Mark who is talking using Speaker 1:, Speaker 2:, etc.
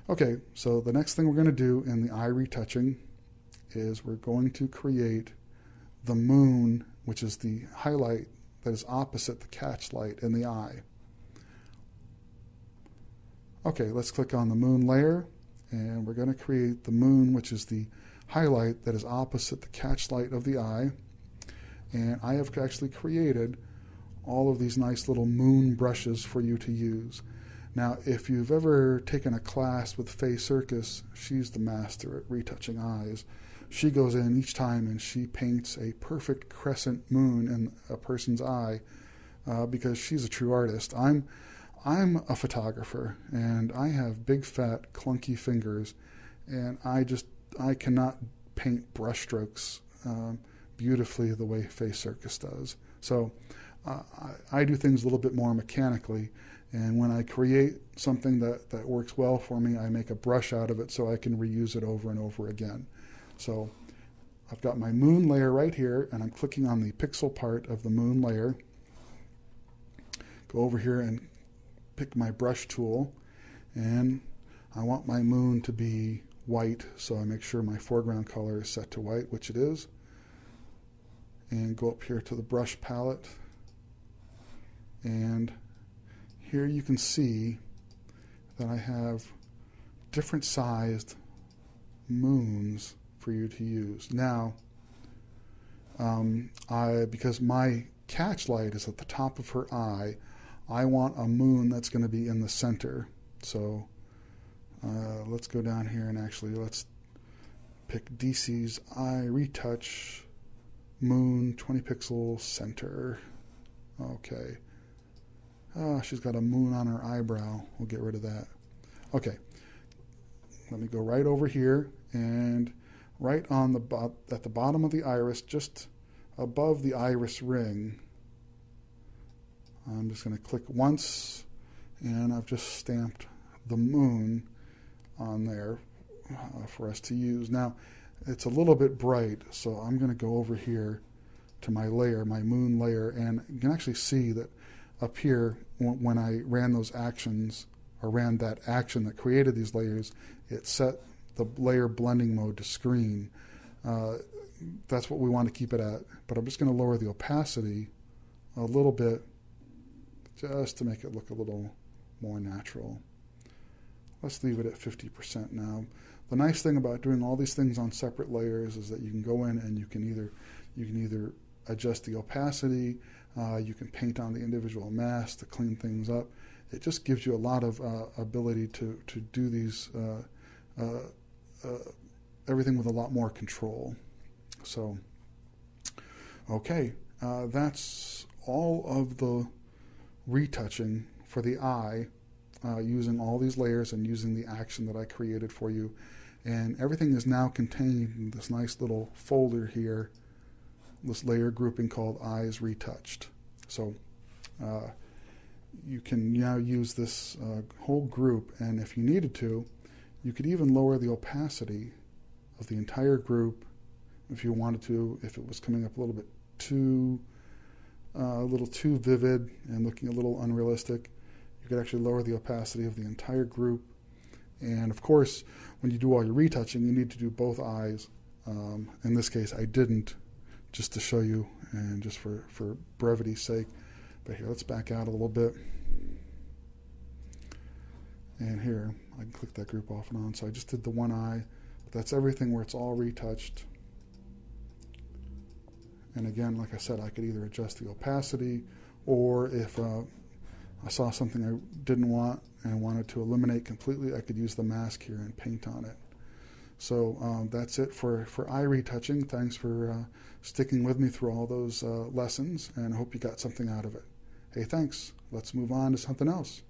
Speaker 1: Okay, so the next thing we're going to do in the eye retouching is we're going to create the moon, which is the highlight that is opposite the catch light in the eye. Okay, let's click on the moon layer, and we're going to create the moon, which is the highlight that is opposite the catch light of the eye. And I have actually created all of these nice little moon brushes for you to use. Now, if you've ever taken a class with Faye Circus, she's the master at retouching eyes. She goes in each time and she paints a perfect crescent moon in a person's eye because she's a true artist. I'm a photographer, and I have big, fat, clunky fingers, and I cannot paint brushstrokes beautifully the way Faye Circus does. So I do things a little bit more mechanically, and when I create something that works well for me, I make a brush out of it so I can reuse it over and over again. So I've got my moon layer right here, and I'm clicking on the pixel part of the moon layer. Go over here and pick my brush tool, and I want my moon to be white, so I make sure my foreground color is set to white, which it is. And go up here to the brush palette, and here you can see that I have different sized moons for you to use. Now, because my catch light is at the top of her eye, I want a moon that's going to be in the center. So let's go down here and actually let's pick DC's Eye Retouch Moon 20 pixel center. Okay. She's got a moon on her eyebrow. We'll get rid of that. Okay. Let me go right over here, and right on at the bottom of the iris, just above the iris ring, I'm just going to click once, and I've just stamped the moon on there for us to use. Now, it's a little bit bright, so I'm going to go over here to my layer, my moon layer, and you can actually see that up here, when I ran those actions, or ran that action that created these layers, it set the layer blending mode to screen. That's what we want to keep it at, but I'm just going to lower the opacity a little bit just to make it look a little more natural. Let's leave it at 50% now. The nice thing about doing all these things on separate layers is that you can go in and you can either adjust the opacity, you can paint on the individual masks to clean things up. It just gives you a lot of ability to do these everything with a lot more control. So, okay, that's all of the retouching for the eye, using all these layers and using the action that I created for you. And everything is now contained in this nice little folder here, this layer grouping called Eyes Retouched. So you can now use this whole group, and if you needed to, you could even lower the opacity of the entire group if you wanted to, if it was coming up a little bit too vivid and looking a little unrealistic. You could actually lower the opacity of the entire group. And of course, when you do all your retouching, you need to do both eyes. In this case, I didn't, just to show you and just for brevity's sake. But here, let's back out a little bit. And here, I can click that group off and on. So I just did the one eye, but that's everything where it's all retouched. And again, like I said, I could either adjust the opacity, or if I saw something I didn't want and wanted to eliminate completely, I could use the mask here and paint on it. So that's it for eye retouching. Thanks for sticking with me through all those lessons, and I hope you got something out of it. Hey, thanks. Let's move on to something else.